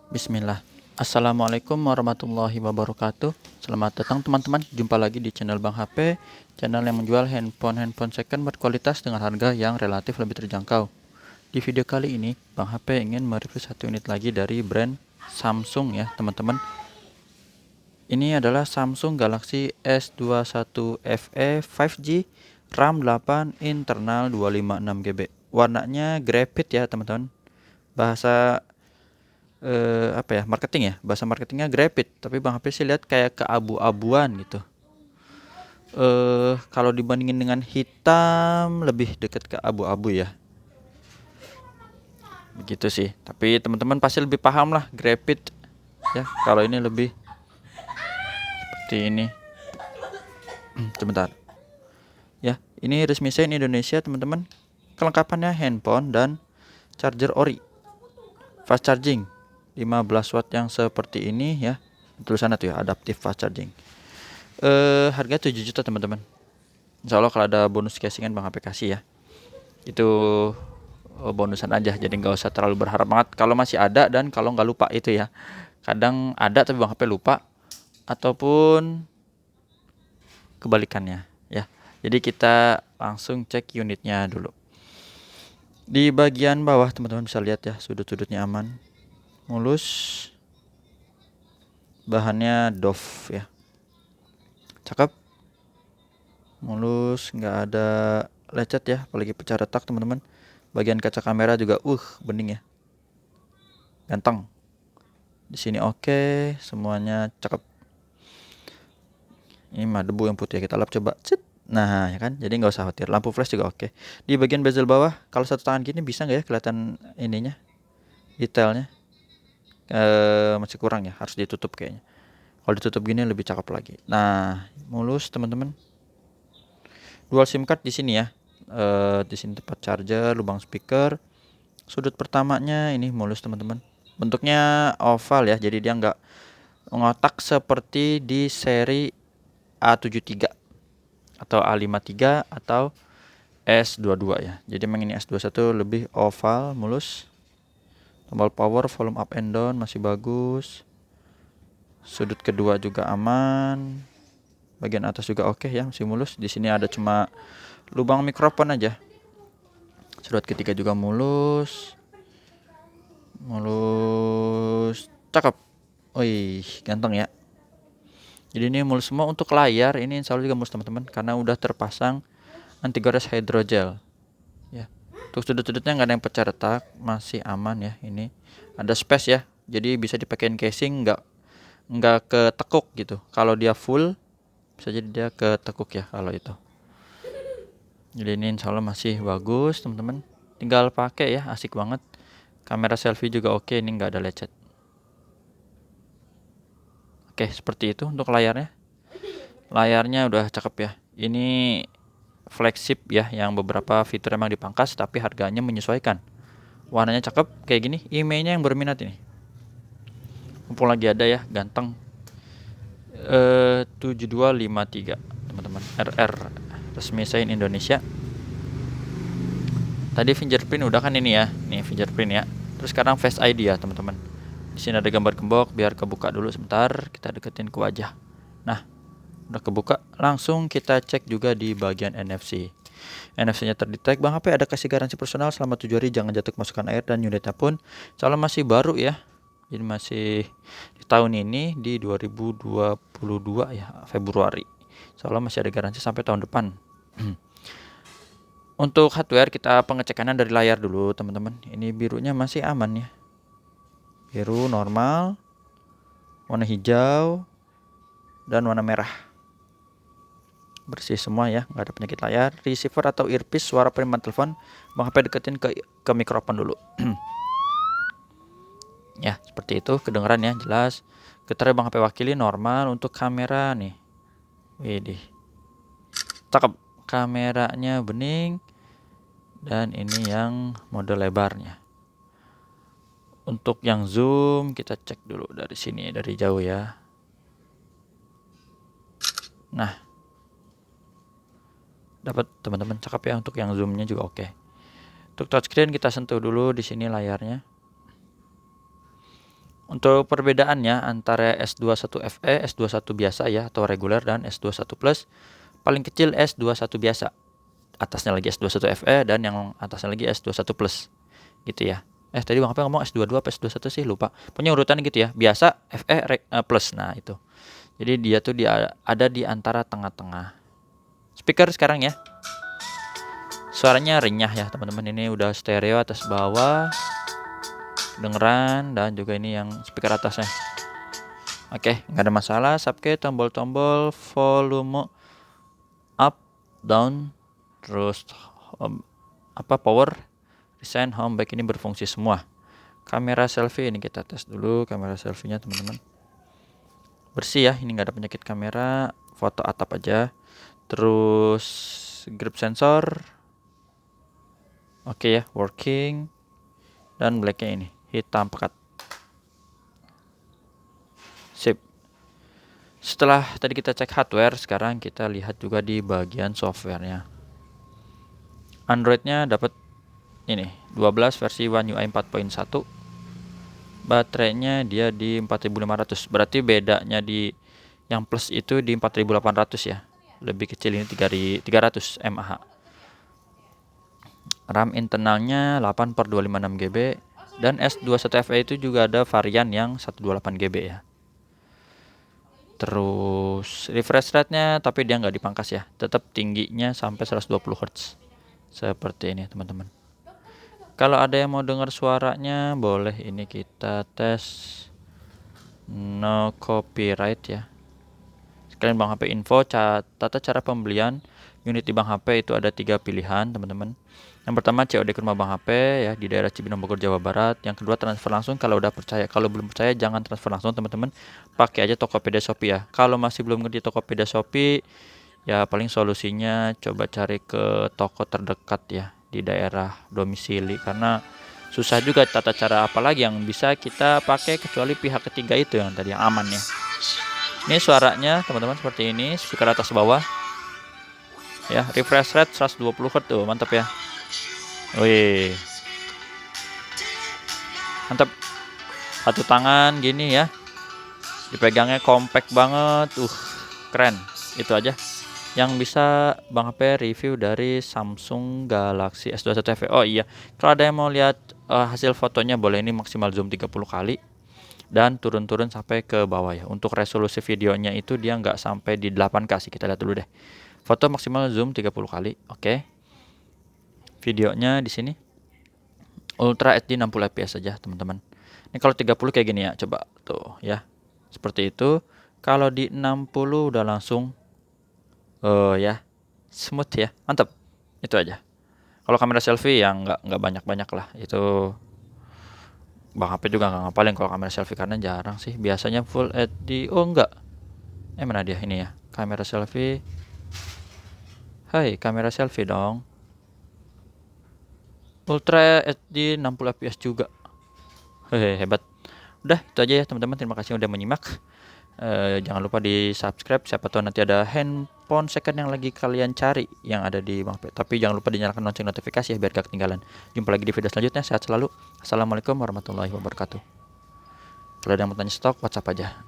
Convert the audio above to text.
Bismillah. Assalamualaikum warahmatullahi wabarakatuh. Selamat datang teman-teman. Jumpa lagi di channel Bang HP, channel yang menjual handphone second berkualitas dengan harga yang relatif lebih terjangkau. Di video kali ini, Bang HP ingin mereview satu unit lagi dari brand Samsung ya teman-teman. Ini adalah Samsung Galaxy S21 FE 5G, RAM 8, internal 256 GB. Warnanya graphite ya teman-teman. Bahasa marketing ya, bahasa marketingnya graphite, tapi Bang HP sih lihat kayak keabu-abuan gitu. Kalau dibandingin dengan hitam lebih dekat ke abu-abu ya, begitu sih. Tapi teman-teman pasti lebih paham lah graphite ya, kalau ini lebih seperti ini. Sebentar ya, ini resmi sign Indonesia teman-teman. Kelengkapannya handphone dan charger ori, fast charging 15 watt yang seperti ini ya, tulisannya tuh ya, adaptive fast charging. Harga 7 juta teman-teman. Insya Allah kalau ada bonus casingan Bang HP kasih ya. Itu bonusan aja, jadi nggak usah terlalu berharap banget kalau masih ada dan kalau nggak lupa itu ya. Kadang ada tapi Bang HP lupa ataupun kebalikannya ya. Jadi kita langsung cek unitnya dulu. Di bagian bawah teman-teman bisa lihat ya, sudut-sudutnya aman, mulus, bahannya doff ya, cakep, mulus, nggak ada lecet ya, apalagi pecah retak teman-teman. Bagian kaca kamera juga bening ya, ganteng. Di sini oke, semuanya cakep. Ini mah debu yang putih ya, kita lap coba. Cet. Nah ya kan, jadi nggak usah khawatir. Lampu flash juga oke. Di bagian bezel bawah, kalau satu tangan gini bisa nggak ya kelihatan ininya, detailnya? Masih kurang ya, harus ditutup kayaknya. Kalau ditutup gini lebih cakep lagi. Nah, mulus teman-teman. Dual SIM card di sini ya. Di sini tempat charger, lubang speaker. Sudut pertamanya ini mulus teman-teman. Bentuknya oval ya, jadi dia nggak ngotak seperti di seri A73 atau A53 atau S22 ya. Jadi memang ini S21 lebih oval, mulus. Tombol power, volume up and down masih bagus. Sudut kedua juga aman. Bagian atas juga oke ya, masih mulus. Di sini ada cuma lubang mikrofon aja. Sudut ketiga juga mulus. Mulus, cakep. Wih, ganteng ya. Jadi ini mulus semua. Untuk layar ini insya Allah juga mulus teman-teman, karena udah terpasang anti gores hydrogel ya. Untuk sudut-sudutnya nggak ada yang pecah retak, masih aman ya. Ini ada space ya, jadi bisa dipakein casing, nggak ketekuk gitu. Kalau dia full bisa jadi dia ketekuk ya kalau itu. Jadi ini insya Allah masih bagus teman-teman, tinggal pakai ya, asik banget. Kamera selfie juga oke, ini nggak ada lecet. Oke, seperti itu untuk layarnya. Layarnya udah cakep ya. Ini flagship ya, yang beberapa fitur emang dipangkas tapi harganya menyesuaikan. Warnanya cakep kayak gini, emailnya yang berminat ini. Mumpung lagi ada ya, ganteng. 7253 teman-teman, RR resmi sign Indonesia. Tadi fingerprint udah kan ini ya, nih fingerprint ya. Terus sekarang Face ID ya teman-teman. Di sini ada gambar gembok, biar kebuka dulu sebentar, kita deketin ke wajah. Nah, udah kebuka, langsung kita cek juga di bagian NFC. NFC-nya terdetek. Bang HP ada kasih garansi personal selama 7 hari, jangan jatuh kemasukan air, dan unitnya pun calon masih baru ya. Jadi masih di tahun ini, di 2022 ya, Februari. Soalnya masih ada garansi sampai tahun depan. Untuk hardware kita pengecekannya dari layar dulu teman-teman. Ini birunya masih aman ya. Biru normal, warna hijau, dan warna merah. Bersih semua ya, nggak ada penyakit layar. Receiver atau earpiece, suara penerima telepon, Bang HP deketin ke mikrofon dulu. Ya, seperti itu, kedengeran ya, jelas. Getar Bang HP wakili normal. Untuk kamera nih, widih, cakep. Kameranya bening, dan ini yang mode lebarnya. Untuk yang zoom kita cek dulu dari sini, dari jauh ya. Nah, dapat teman-teman, cakep ya. Untuk yang zoomnya juga oke. Untuk touchscreen kita sentuh dulu di sini layarnya. Untuk perbedaannya antara S21 FE, S21 biasa ya atau reguler dan S21 Plus, paling kecil S21 biasa, atasnya lagi S21 FE dan yang atasnya lagi S21 Plus gitu ya. Tadi Bang HP ngomong S22 apa S21 sih, lupa. Punya urutan gitu ya. Biasa, FE, Plus. Nah, itu. Jadi dia tuh ada di antara tengah-tengah. Speaker sekarang ya. Suaranya renyah ya, teman-teman. Ini udah stereo atas bawah. Dengeran dan juga ini yang speaker atasnya. Oke, nggak ada masalah. Subke tombol-tombol volume up, down, terus power, resign, home, back ini berfungsi semua. Kamera selfie ini kita tes dulu kamera selfie-nya teman-teman. Bersih ya, ini nggak ada penyakit kamera. Foto atap aja. Terus grip sensor. Oke ya, working. Dan blacknya ini hitam pekat. Sip. Setelah tadi kita cek hardware, sekarang kita lihat juga di bagian softwarenya. Androidnya dapat ini 12 versi One UI 4.1. Baterainya dia di 4500. Berarti bedanya di yang plus itu di 4800 ya. Lebih kecil ini 300 mAh. RAM internalnya 8/256 GB dan S21 FE itu juga ada varian yang 128 GB ya. Terus refresh rate-nya tapi dia nggak dipangkas ya, tetap tingginya sampai 120 Hz. Seperti ini teman-teman. Kalau ada yang mau dengar suaranya boleh ini kita tes no copyright ya. Sekalian Bang HP info tata cara pembelian unit di Bang HP itu ada 3 pilihan teman-teman. Yang pertama COD ke rumah Bang HP ya di daerah Cibinong Bogor Jawa Barat. Yang kedua transfer langsung kalau udah percaya. Kalau belum percaya jangan transfer langsung teman-teman. Pakai aja Tokopedia Shopee ya. Kalau masih belum ngerti Tokopedia Shopee ya paling solusinya coba cari ke toko terdekat ya di daerah domisili karena susah juga tata cara apalagi yang bisa kita pakai kecuali pihak ketiga itu yang tadi yang aman ya. Ini suaranya teman-teman seperti ini, speaker atas bawah. Ya, refresh rate 120 Hz tuh, mantap ya. Wih. Mantap. Satu tangan gini ya. Dipegangnya compact banget. Keren. Itu aja yang bisa Bang HP review dari Samsung Galaxy S21 FE. Oh iya, kalau ada yang mau lihat hasil fotonya boleh ini maksimal zoom 30 kali dan turun-turun sampai ke bawah ya. Untuk resolusi videonya itu dia nggak sampai di 8K sih, kita lihat dulu deh. Foto maksimal zoom 30 kali. Oke. Videonya di sini Ultra HD 60 fps saja, teman-teman. Ini kalau 30 kayak gini ya, coba tuh ya. Seperti itu. Kalau di 60 udah langsung ya smooth ya, mantap. Itu aja. Kalau kamera selfie yang nggak banyak-banyak lah. Itu Bang HP juga nggak ngapalin kalau kamera selfie karena jarang sih. Biasanya full HD. Oh enggak. Mana dia ini ya? Kamera selfie. Hai, kamera selfie dong. Ultra HD 60 fps juga. Hebat. Udah, itu aja ya teman-teman. Terima kasih udah menyimak. Jangan lupa di subscribe. Siapa tahu nanti ada handphone second yang lagi kalian cari yang ada di Bang Pe. Tapi jangan lupa dinyalakan lonceng notifikasi ya biar gak ketinggalan. Jumpa lagi di video selanjutnya. Sehat selalu. Assalamualaikum warahmatullahi wabarakatuh. Kalau ada yang mau tanya stok, WhatsApp aja.